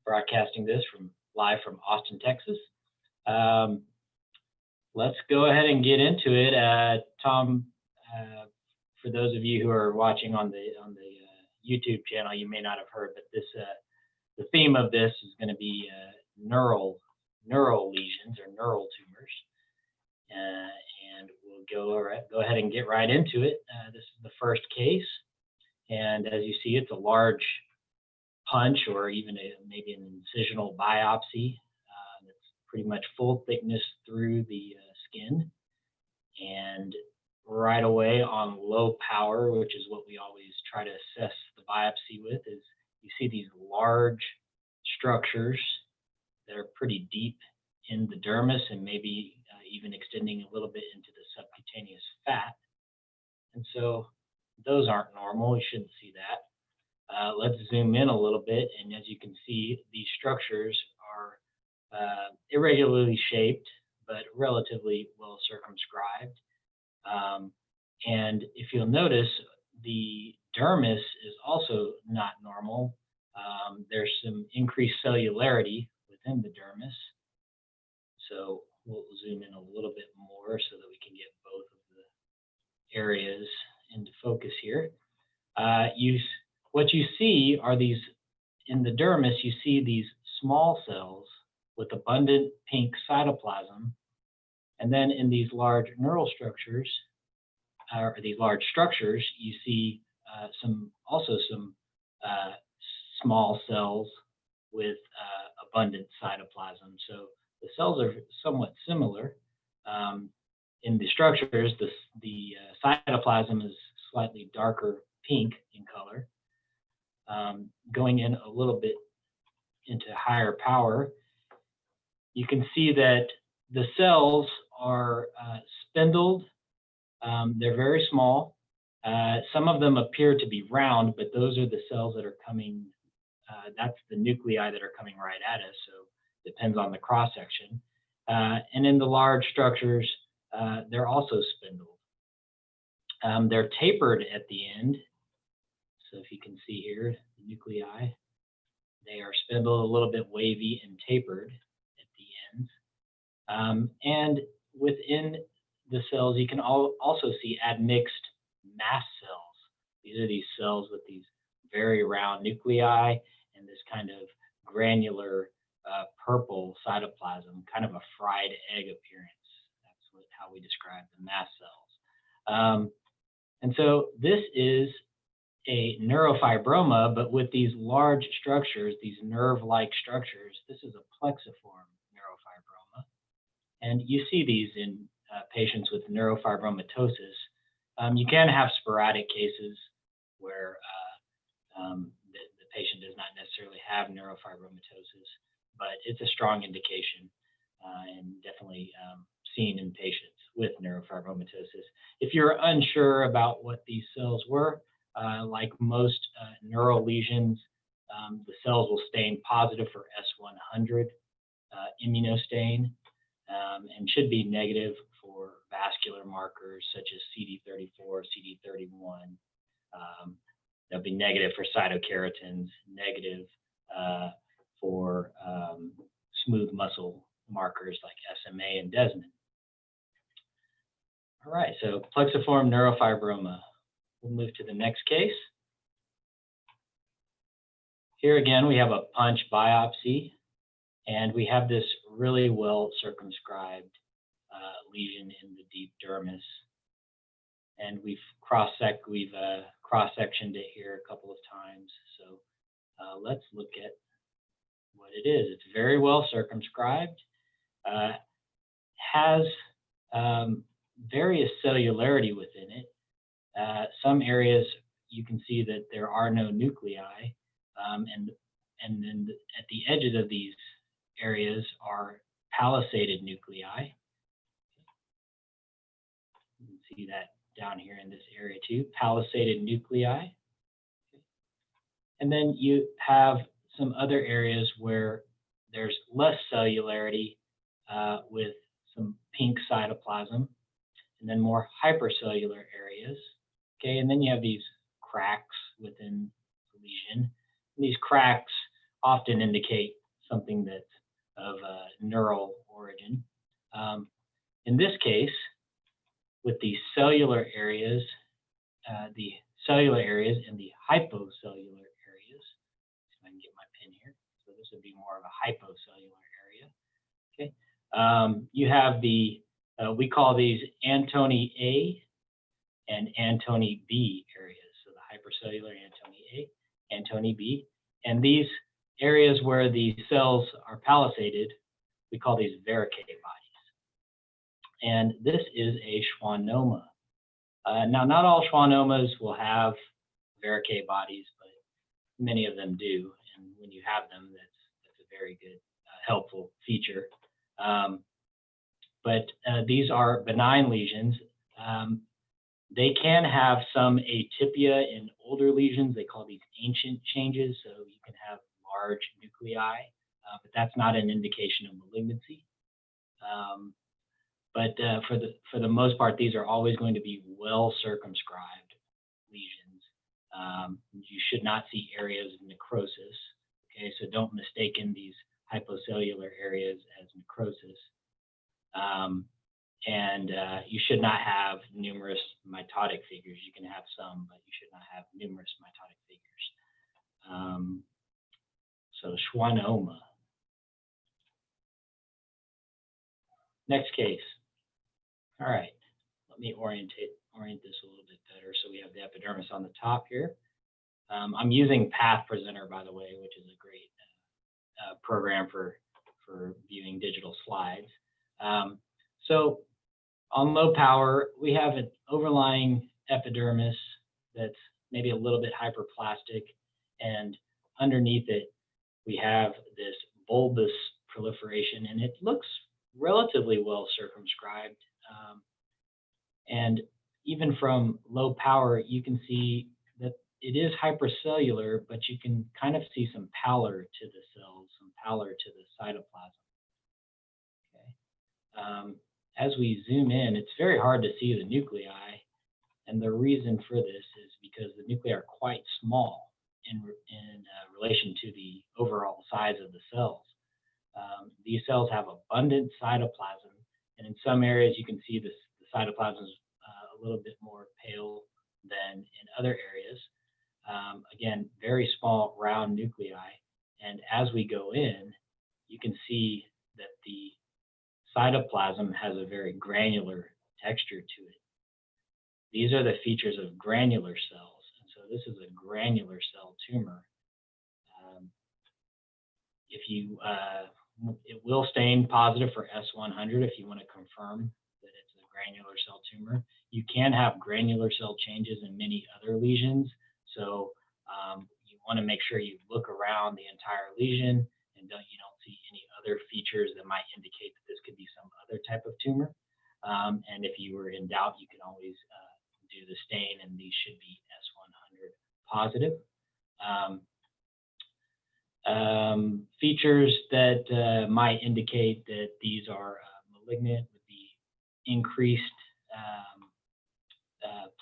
broadcasting this live from Austin, Texas. Let's go ahead and get into it. Tom, for those of you who are watching on the YouTube channel, you may not have heard, but the theme of this is going to be neural lesions or neural tumors. And we'll go ahead and get right into it. This is the first case, and as you see, it's a large punch or even maybe an incisional biopsy. That's pretty much full thickness through the skin, and right away on low power, which is what we always try to assess the biopsy with, is you see these large structures that are pretty deep in the dermis and maybe even extending a little bit into the subcutaneous fat. And so those aren't normal. We shouldn't see that. Let's zoom in a little bit, and as you can see, these structures are irregularly shaped, but relatively well circumscribed. And if you'll notice, the dermis is also not normal. There's some increased cellularity within the dermis. So we'll zoom in a little bit more so that we can get both of the areas into focus here. What you see are these, in the dermis, you see these small cells with abundant pink cytoplasm. And then in these large neural structures, or these large structures, you see also some small cells with abundant cytoplasm. So the cells are somewhat similar. In the structures, the cytoplasm is slightly darker pink in color. Going in a little bit into higher power, you can see that the cells are spindled. They're very small. Some of them appear to be round, but those are the cells that are coming, that's the nuclei that are coming right at us, so it depends on the cross-section. And in the large structures, they're also spindled. They're tapered at the end. So if you can see here, the nuclei, they are spindled, a little bit wavy and tapered at the ends. And within the cells, you can also see admixed mast cells. These are these cells with these very round nuclei and this kind of granular purple cytoplasm, kind of a fried egg appearance. That's how we describe the mast cells. And so this is a neurofibroma, but with these large structures, these nerve-like structures. This is a plexiform neurofibroma. And you see these in patients with neurofibromatosis. You can have sporadic cases where the patient does not necessarily have neurofibromatosis, but it's a strong indication and definitely seen in patients with neurofibromatosis. If you're unsure about what these cells were, like most neural lesions, the cells will stain positive for S100 immunostain and should be negative for vascular markers such as CD34, CD31. They'll be negative for cytokeratins, negative for smooth muscle markers like SMA and Desmond. All right, so plexiform neurofibroma. We'll move to the next case. Here again, we have a punch biopsy, and we have this really well circumscribed lesion in the deep dermis. And we've cross-sectioned it here a couple of times. So let's look at what it is. It's very well circumscribed, has various cellularity within it. Some areas you can see that there are no nuclei, and then at the edges of these areas are palisaded nuclei. You can see that down here in this area too, palisaded nuclei. And then you have some other areas where there's less cellularity with some pink cytoplasm, and then more hypercellular areas. Okay, and then you have these cracks within the lesion. And these cracks often indicate something that's of neural origin. In this case, with the cellular areas and the hypocellular areas, if I can get my pen here. So this would be more of a hypocellular area. Okay, you have the we call these Antony A and Antony B areas. So the hypercellular Antony A, Antony B, and these areas where the cells are palisaded, we call these Verricae bodies. And this is a Schwannoma. Now, not all Schwannomas will have Verricae bodies, but many of them do. And when you have them, that's a very good, helpful feature. But these are benign lesions. They can have some atypia in older lesions. They call these ancient changes. So you can have large nuclei, but that's not an indication of malignancy. But for the most part, these are always going to be well circumscribed lesions. You should not see areas of necrosis. Okay, so don't mistake these hypocellular areas as necrosis. And you should not have numerous mitotic figures. You can have some, but you should not have numerous mitotic figures. So Schwannoma. Next case. All right, let me orient this a little bit better. So we have the epidermis on the top here. I'm using Path Presenter, by the way, which is a great program for viewing digital slides. So on low power, we have an overlying epidermis that's maybe a little bit hyperplastic, and underneath it, we have this bulbous proliferation, and it looks relatively well circumscribed. And even from low power, you can see that it is hypercellular, but you can kind of see some pallor to the cells, some pallor to the cytoplasm. Okay. As we zoom in, it's very hard to see the nuclei, and the reason for this is because the nuclei are quite small in relation to the overall size of the cells. These cells have abundant cytoplasm, and in some areas you can see the cytoplasm is a little bit more pale than in other areas. Again, very small round nuclei, and as we go in, you can see that the cytoplasm has a very granular texture to it. These are the features of granular cells, and so this is a granular cell tumor. It will stain positive for S100 if you want to confirm that it's a granular cell tumor. You can have granular cell changes in many other lesions, so you want to make sure you look around the entire lesion and you don't see any other features that might indicate that this could be some other type of tumor. And if you were in doubt, you can always do the stain, and these should be S100 positive. Features that might indicate that these are malignant would be increased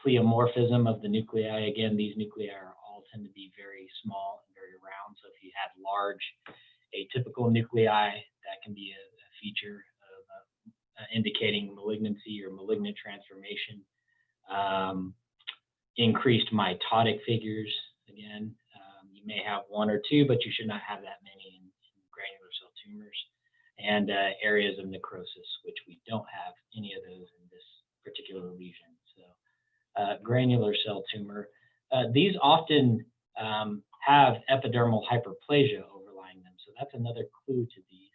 pleomorphism of the nuclei. Again, these nuclei all tend to be very small and very round. So if you had large atypical nuclei, that can be a feature of indicating malignancy or malignant transformation. Increased mitotic figures, again. You may have one or two, but you should not have that many in granular cell tumors. And areas of necrosis, which we don't have any of those in this particular lesion. So granular cell tumor. These often have epidermal hyperplasia overlying them. So that's another clue to these,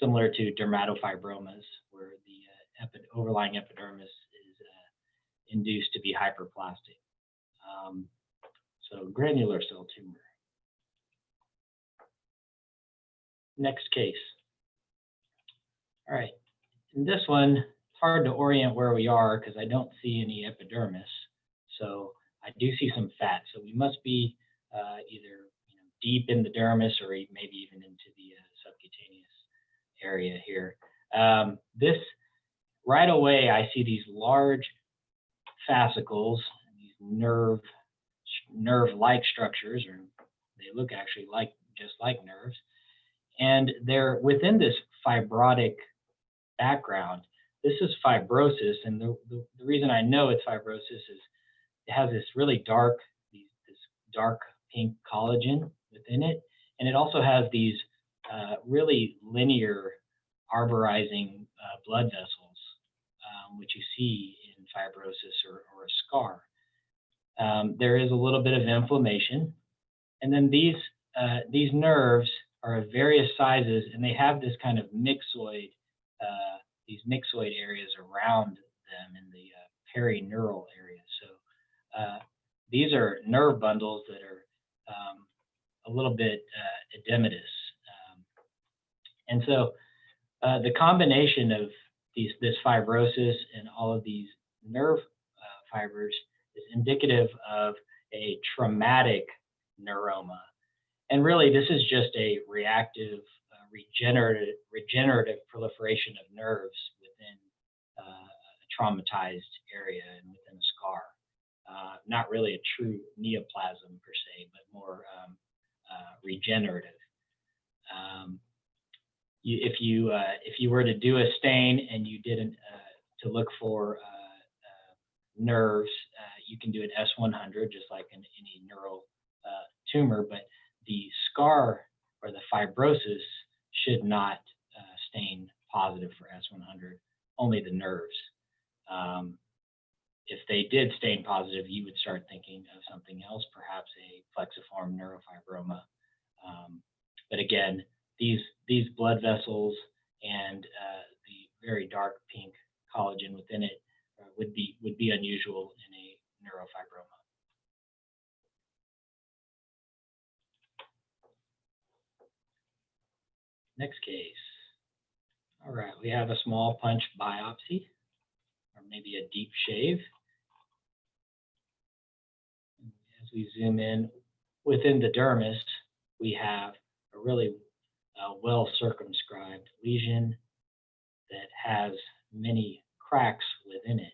similar to dermatofibromas, where the overlying epidermis is induced to be hyperplastic. So granular cell tumor. Next case. All right, in this one, it's hard to orient where we are because I don't see any epidermis. So I do see some fat. So we must be either deep in the dermis or maybe even into the subcutaneous area here. This right away, I see these large fascicles, these nerve-like structures, or they look actually like just like nerves. And they're within this fibrotic background. This is fibrosis, and the reason I know it's fibrosis is it has this really dark, this dark pink collagen within it, and it also has these really linear arborizing blood vessels, which you see in fibrosis or a scar. There is a little bit of inflammation, and then these nerves are of various sizes, and they have this kind of myxoid, these myxoid areas around them in the perineural area. So these are nerve bundles that are a little bit edematous. And so the combination of this fibrosis and all of these nerve fibers is indicative of a traumatic neuroma. And really, this is just a reactive, regenerative proliferation of nerves within a traumatized area and within a scar. Not really a true neoplasm per se, but more regenerative. If you were to do a stain and you didn't to look for nerves, you can do an S100 just like in any neural tumor, but the scar or the fibrosis should not stain positive for S100, only the nerves. If they did stain positive, you would start thinking of something else, perhaps a plexiform neurofibroma. But again, these blood vessels and the very dark pink collagen within it would be unusual in a neurofibroma. Next case. All right, we have a small punch biopsy, or maybe a deep shave. As we zoom in, within the dermis, we have a really well circumscribed lesion that has many cracks within it.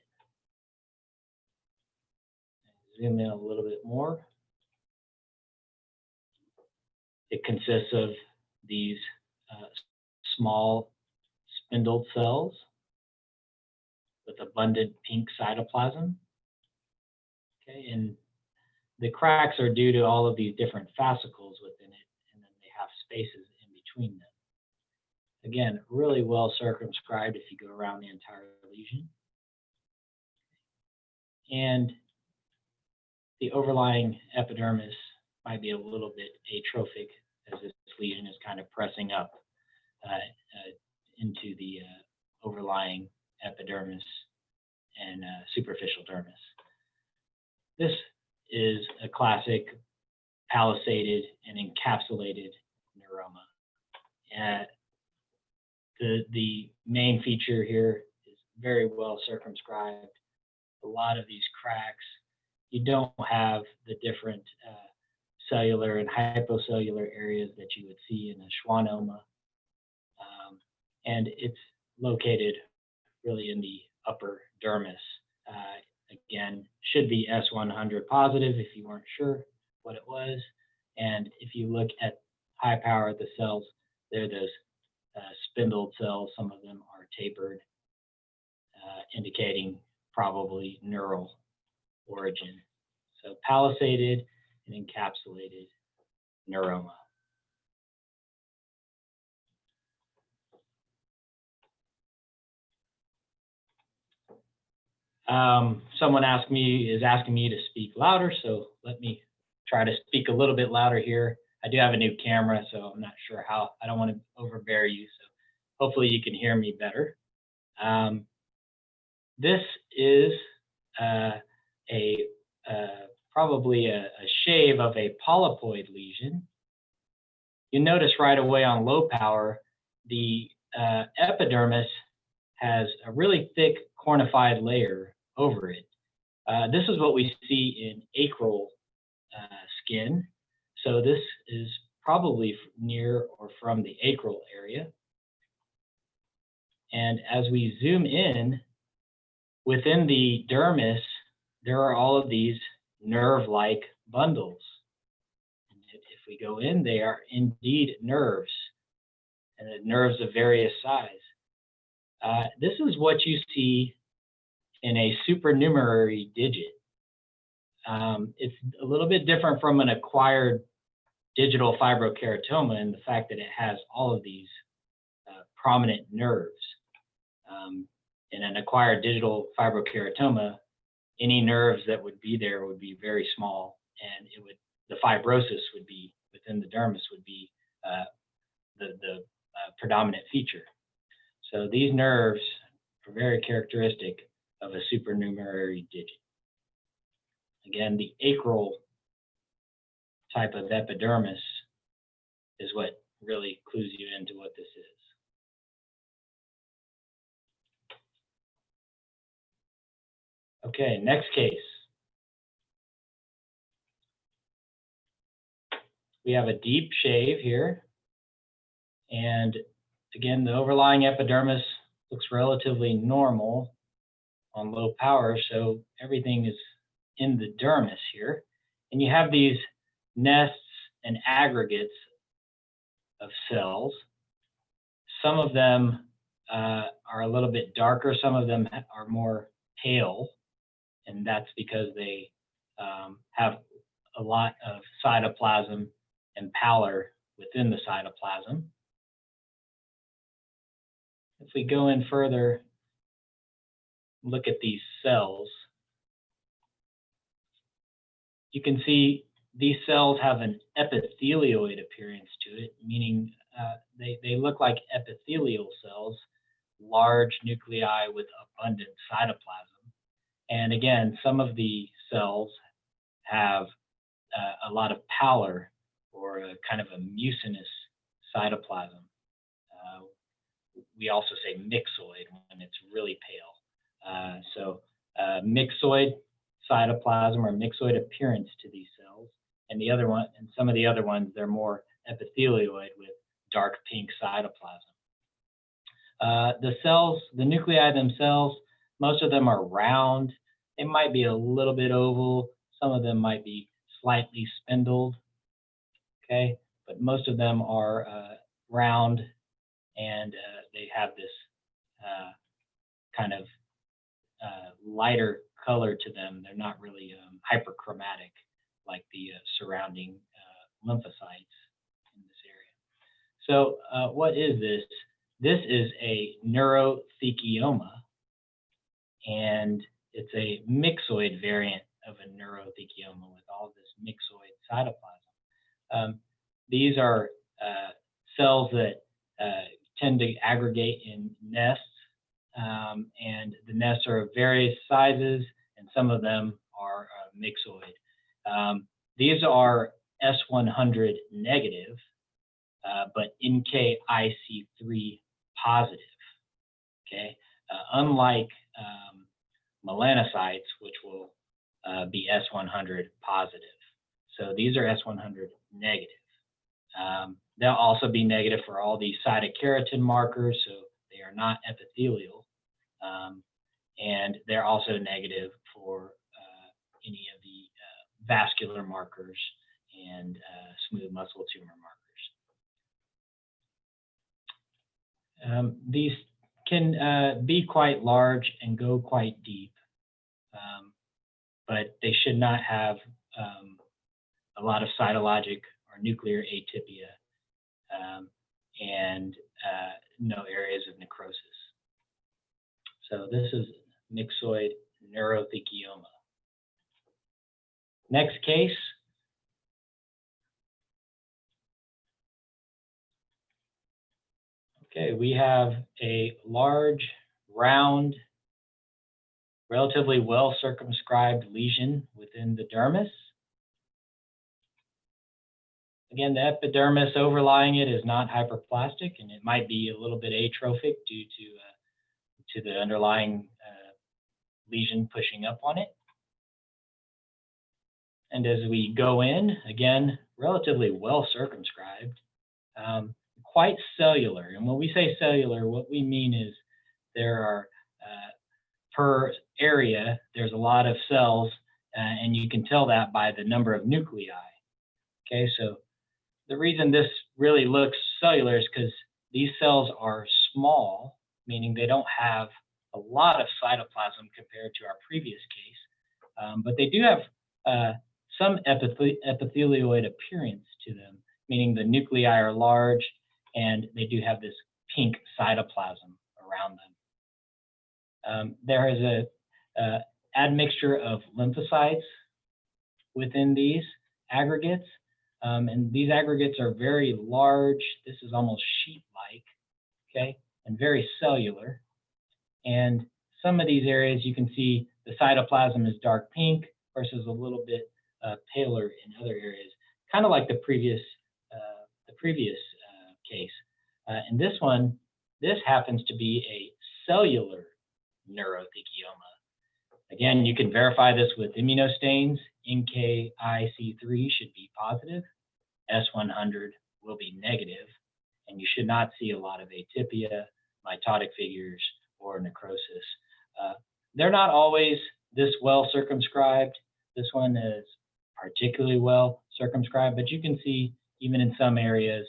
Zoom in a little bit more. It consists of these small spindled cells with abundant pink cytoplasm. Okay, and the cracks are due to all of these different fascicles within it, and then they have spaces in between them. Again, really well circumscribed if you go around the entire lesion. And the overlying epidermis might be a little bit atrophic as this lesion is kind of pressing up into the overlying epidermis and superficial dermis. This is a classic palisaded and encapsulated neuroma. The main feature here is very well circumscribed. A lot of these cracks, you don't have the different cellular and hypocellular areas that you would see in a schwannoma. And it's located really in the upper dermis. Again, should be S100 positive if you weren't sure what it was. And if you look at high power, the cells, they're those spindled cells. Some of them are tapered, indicating probably neural origin. So palisaded and encapsulated neuroma. Someone is asking me to speak louder, so let me try to speak a little bit louder here. I do have a new camera, so I'm not sure how. I don't want to overbear you, so hopefully you can hear me better. This is probably a shave of a polypoid lesion. You notice right away on low power, the epidermis has a really thick cornified layer over it. This is what we see in acral skin. So this is probably near or from the acral area. And as we zoom in, within the dermis, there are all of these nerve-like bundles. And if we go in, they are indeed nerves, and the nerves of various size. This is what you see in a supernumerary digit. It's a little bit different from an acquired digital fibrokeratoma in the fact that it has all of these prominent nerves. In an acquired digital fibrokeratoma, any nerves that would be there would be very small, and the fibrosis would be within the dermis would be the predominant feature. So these nerves are very characteristic of a supernumerary digit. Again, the acral type of epidermis is what really clues you into what this is. Okay, next case. We have a deep shave here. And again, the overlying epidermis looks relatively normal on low power, so everything is in the dermis here. And you have these nests and aggregates of cells. Some of them are a little bit darker, some of them are more pale, and that's because they have a lot of cytoplasm and pallor within the cytoplasm. If we go in further, look at these cells, you can see these cells have an epithelioid appearance to it, meaning they look like epithelial cells, large nuclei with abundant cytoplasm. And again, some of the cells have a lot of pallor or a kind of a mucinous cytoplasm. We also say myxoid when it's really pale. So myxoid cytoplasm or myxoid appearance to these cells, and the other one, and some of the other ones, they're more epithelioid with dark pink cytoplasm. The cells, the nuclei themselves, most of them are round. They might be a little bit oval. Some of them might be slightly spindled. Okay, but most of them are round, and they have this kind of lighter color to them. They're not really hyperchromatic like the surrounding lymphocytes in this area. So what is this? This is a neurothekeoma, and it's a myxoid variant of a neurothekeoma with all this myxoid cytoplasm. These are cells that tend to aggregate in nests, and the nests are of various sizes, and some of them are myxoid. These are S100 negative, but NKIC3 positive. Okay, unlike melanocytes, which will be S100 positive. So these are S100 negative. They'll also be negative for all these cytokeratin markers, so they are not epithelial. And they're also negative for any of the vascular markers and smooth muscle tumor markers. These can be quite large and go quite deep, but they should not have a lot of cytologic or nuclear atypia, and no areas of necrosis. So this is myxoid neurothekeoma. Next case. Okay, we have a large, round, relatively well circumscribed lesion within the dermis. Again, the epidermis overlying it is not hyperplastic, and it might be a little bit atrophic due to the underlying lesion pushing up on it. And as we go in, again, relatively well circumscribed, quite cellular. And when we say cellular, what we mean is there are, per area, there's a lot of cells, and you can tell that by the number of nuclei. Okay, so the reason this really looks cellular is because these cells are small, meaning they don't have a lot of cytoplasm compared to our previous case, but they do have some epithelioid appearance to them, meaning the nuclei are large and they do have this pink cytoplasm around them. There is a admixture of lymphocytes within these aggregates, and these aggregates are very large. This is almost sheet-like, okay, and very cellular. And some of these areas you can see the cytoplasm is dark pink versus a little bit paler in other areas, kind of like the previous case. And this one, this happens to be a cellular neurothekeoma. Again, you can verify this with immunostains. NKIC3 should be positive, S100 will be negative, and you should not see a lot of atypia, mitotic figures, or necrosis. They're not always this well circumscribed. This one is particularly well circumscribed, but you can see even in some areas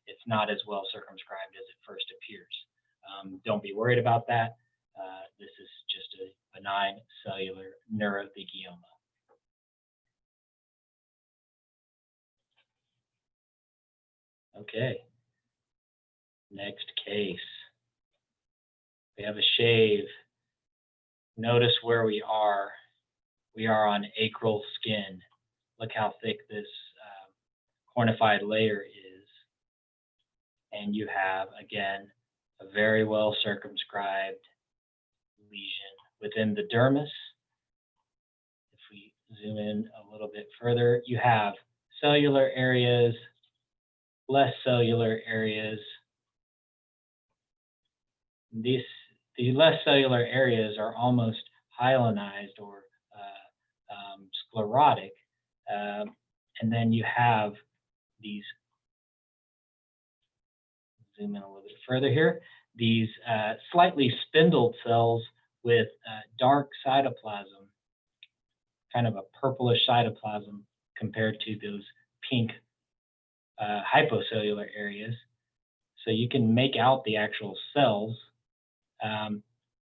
it's not as well circumscribed as it first appears. Don't be worried about that. This is just a benign cellular neurothekeoma. Okay, next case. We have a shave. Notice where we are. We are on acral skin. Look how thick this cornified layer is. And you have, again, a very well circumscribed lesion within the dermis. If we zoom in a little bit further, you have cellular areas, less cellular areas. The less cellular areas are almost hyalinized or sclerotic, and then you have these, zoom in a little bit further here, these slightly spindled cells with dark cytoplasm, kind of a purplish cytoplasm compared to those pink hypocellular areas. So you can make out the actual cells.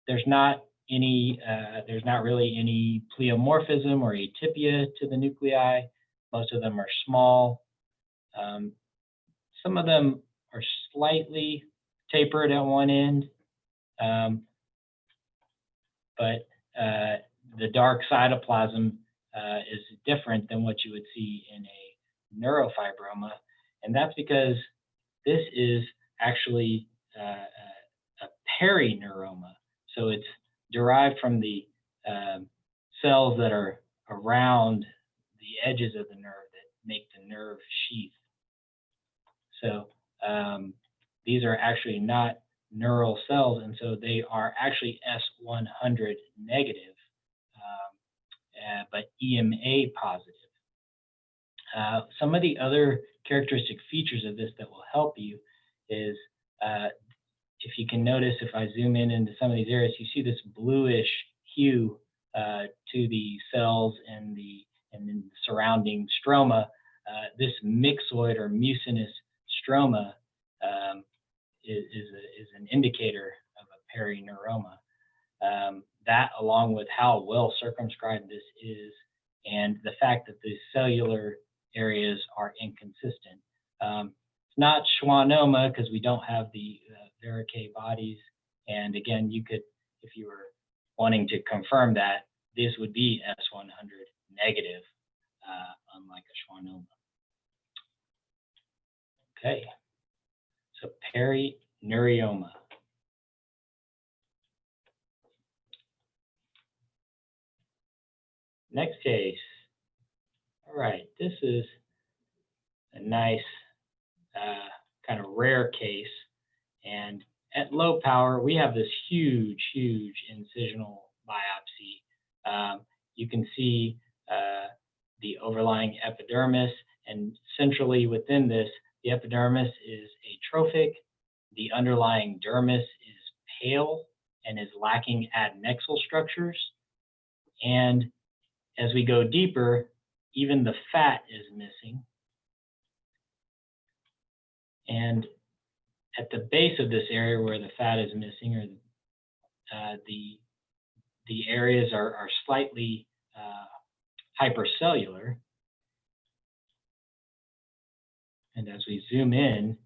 There's not really any pleomorphism or atypia to the nuclei. Most of them are small. Some of them are slightly tapered at one end, but the dark cytoplasm is different than what you would see in a neurofibroma, and that's because this is actually a perineuroma. So it's derived from the cells that are around the edges of the nerve that make the nerve sheath. So these are actually not neural cells, and so they are actually S100 negative, but EMA positive. Some of the other characteristic features of this that will help you is if you can notice, if I zoom in into some of these areas, you see this bluish hue to the cells and the surrounding stroma. This myxoid or mucinous stroma is an indicator of a perineuroma. That, along with how well circumscribed this is, and the fact that the cellular areas are inconsistent. It's not Schwannoma because we don't have the verrucae bodies. And again, you could, if you were wanting to confirm that, this would be S100 negative, unlike a Schwannoma. Okay, so perineurioma. Next case. All right, this is a nice kind of rare case. And at low power, we have this huge incisional biopsy. You can see the overlying epidermis, and centrally within this, the epidermis is atrophic. The underlying dermis is pale and is lacking adnexal structures. And as we go deeper, even the fat is missing. And at the base of this area where the fat is missing, or the areas are slightly hypercellular. And as we zoom in,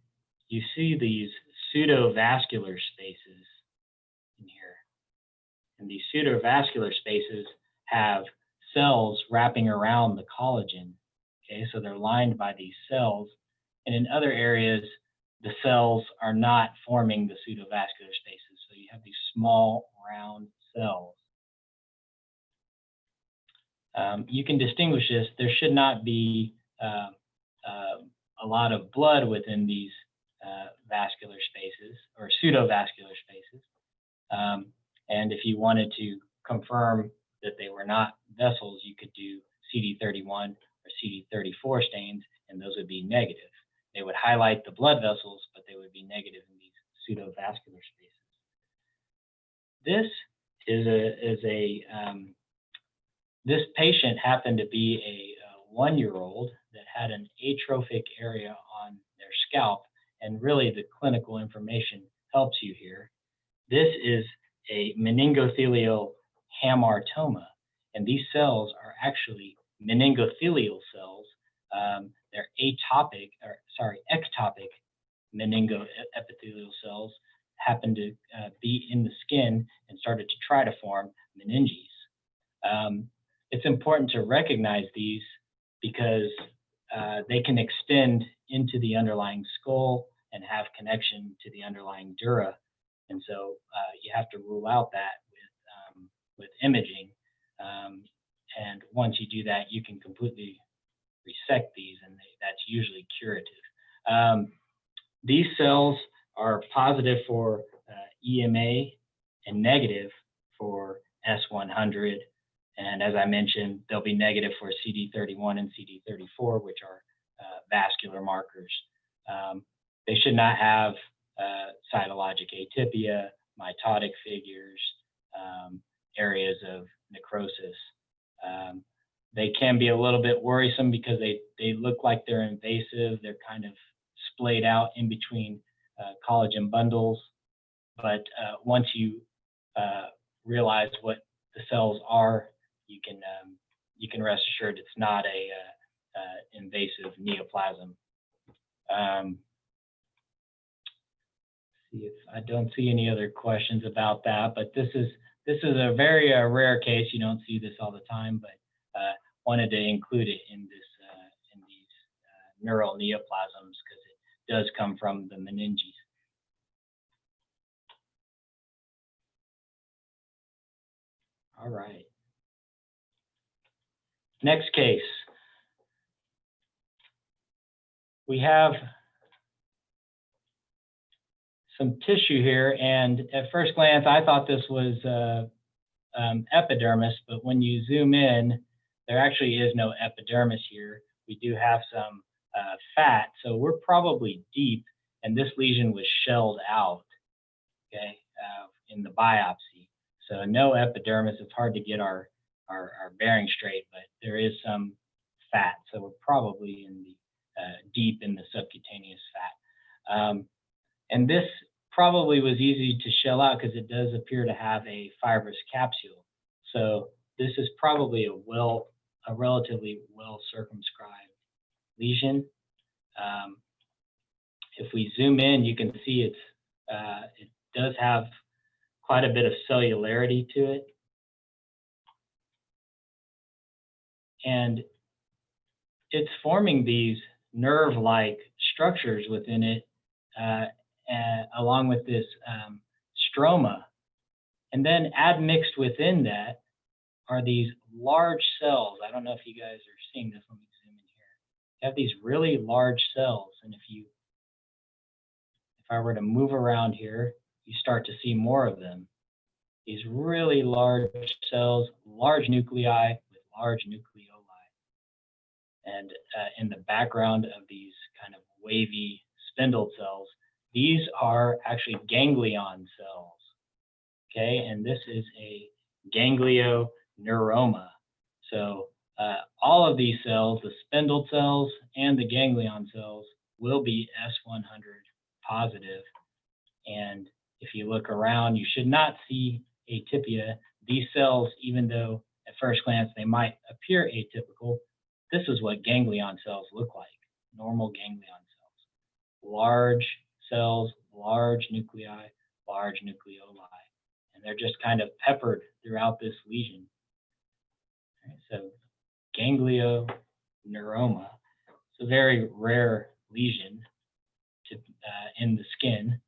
you see these pseudovascular spaces in here. And these pseudovascular spaces have cells wrapping around the collagen. Okay, so they're lined by these cells. And in other areas, the cells are not forming the pseudovascular spaces. So you have these small round cells. You can distinguish this. There should not be a lot of blood within these vascular spaces or pseudovascular spaces. And if you wanted to confirm that they were not vessels, you could do CD31 or CD34 stains, and those would be negative. They would highlight the blood vessels, but they would be negative in these pseudovascular spaces. This this patient happened to be a 1-year-old that had an atrophic area on their scalp, and really the clinical information helps you here. This is a mengothelial hamartoma, and these cells are actually mengothelial cells. They're ectopic meningoepithelial cells happen to be in the skin and started to try to form meninges. It's important to recognize these because they can extend into the underlying skull and have connection to the underlying dura. And so you have to rule out that with imaging. And once you do that, you can completely resect these, and that's usually curative. These cells are positive for EMA and negative for S100. And as I mentioned, they'll be negative for CD31 and CD34, which are vascular markers. They should not have cytologic atypia, mitotic figures, areas of necrosis. They can be a little bit worrisome because they look like they're invasive. They're kind of splayed out in between collagen bundles. But once you realize what the cells are, you can rest assured it's not a invasive neoplasm. See if I don't see any other questions about that, but this is a very rare case. You don't see this all the time, but wanted to include it in this in these neural neoplasms because it does come from the meninges. All right. Next case. We have some tissue here, and at first glance, I thought this was epidermis, but when you zoom in, there actually is no epidermis here. We do have some fat, so we're probably deep, and this lesion was shelled out, okay, in the biopsy. So no epidermis. It's hard to get our bearing straight, but there is some fat, so we're probably in the deep in the subcutaneous fat. And this probably was easy to shell out because it does appear to have a fibrous capsule. So this is probably a relatively well circumscribed lesion. If we zoom in, you can see it does have quite a bit of cellularity to it. And it's forming these nerve-like structures within it, along with this stroma. And then admixed within that are these large cells. I don't know if you guys are seeing this. Let me zoom in here. You have these really large cells, and if I were to move around here, you start to see more of them. These really large cells, large nuclei with large nucleoli. And in the background of these kind of wavy spindle cells, these are actually ganglion cells, okay? And this is a ganglioneuroma. So all of these cells, the spindle cells and the ganglion cells, will be S100 positive. And if you look around, you should not see atypia. These cells, even though at first glance they might appear atypical, this is what ganglion cells look like, normal ganglion cells. Large cells, large nuclei, large nucleoli. And they're just kind of peppered throughout this lesion. Right, so ganglioneuroma, it's a very rare lesion in the skin,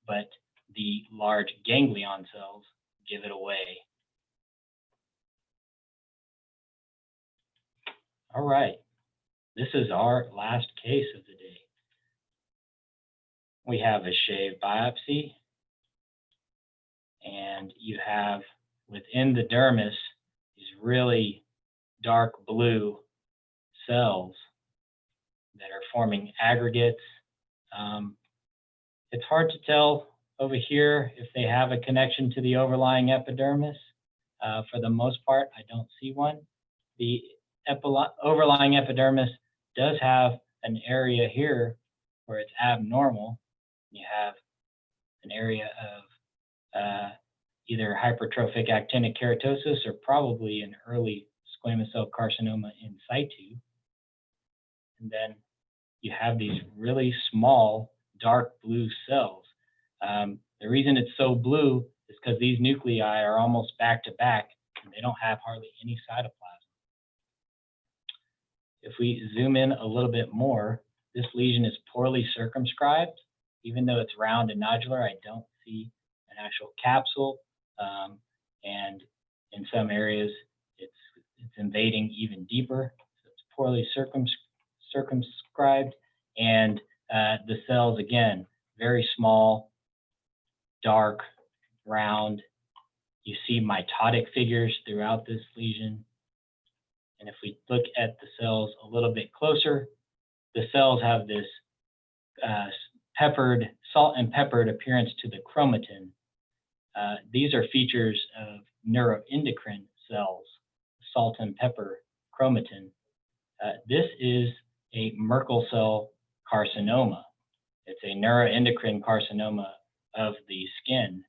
but the large ganglion cells give it away. All right, this is our last case of the day. We have a shaved biopsy, and you have within the dermis these really dark blue cells that are forming aggregates. It's hard to tell over here if they have a connection to the overlying epidermis. For the most part, I don't see one. The overlying epidermis does have an area here where it's abnormal. You have an area of either hypertrophic actinic keratosis or probably an early squamous cell carcinoma in situ. And then you have these really small dark blue cells. The reason it's so blue is because these nuclei are almost back to back and they don't have hardly any cytoplasm. If we zoom in a little bit more, this lesion is poorly circumscribed. Even though it's round and nodular, I don't see an actual capsule. And in some areas, it's invading even deeper. So it's poorly circumscribed. And the cells, again, very small, dark, round. You see mitotic figures throughout this lesion. And if we look at the cells a little bit closer, the cells have this salt and peppered appearance to the chromatin. These are features of neuroendocrine cells, salt and pepper chromatin. This is a Merkel cell carcinoma. It's a neuroendocrine carcinoma of the skin.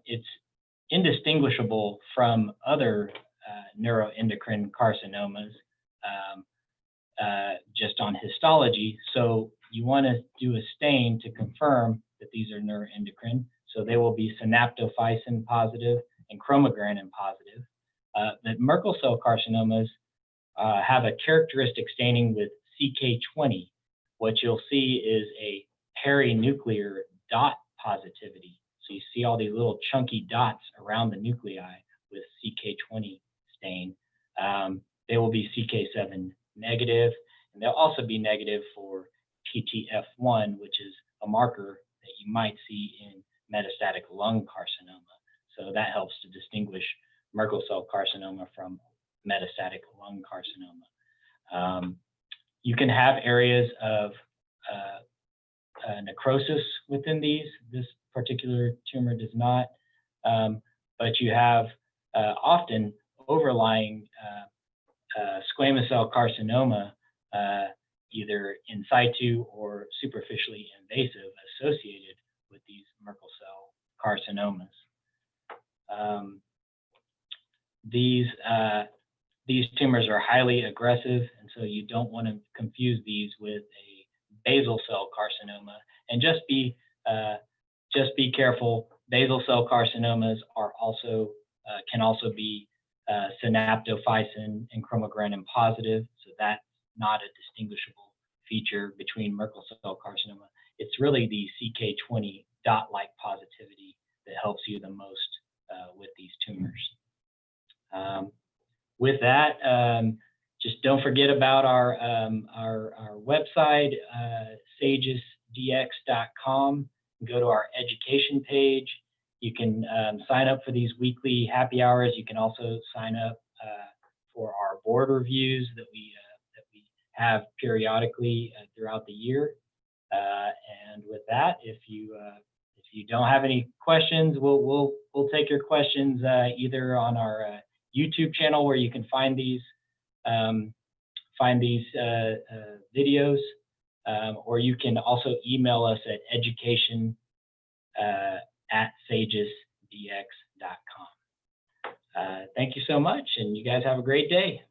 It's indistinguishable from other neuroendocrine carcinomas just on histology. So you want to do a stain to confirm that these are neuroendocrine. So they will be synaptophysin positive and chromogranin positive. The Merkel cell carcinomas have a characteristic staining with CK20. What you'll see is a perinuclear dot positivity. So you see all these little chunky dots around the nuclei with CK20 stain. They will be CK7 negative, and they'll also be negative for PTF1, which is a marker that you might see in metastatic lung carcinoma. So that helps to distinguish Merkel cell carcinoma from metastatic lung carcinoma. You can have areas of necrosis within these. This particular tumor does not, but you have often overlying squamous cell carcinoma, either in situ or superficially invasive, associated with these Merkel cell carcinomas. These tumors are highly aggressive, and so you don't want to confuse these with a basal cell carcinoma. And just be careful. Basal cell carcinomas are also can also be synaptophysin and chromogranin positive, so that's not a distinguishable feature between Merkel cell carcinoma. It's really the CK20 dot-like positivity that helps you the most with these tumors. With that, just don't forget about our website, sagisdx.com. Go to our education page. You can sign up for these weekly happy hours. You can also sign up for our board reviews that we have periodically throughout the year. And with that, if you don't have any questions, we'll take your questions either on our YouTube channel, where you can find these videos, or you can also email us at education@sagisdx.com. Thank you so much, and you guys have a great day.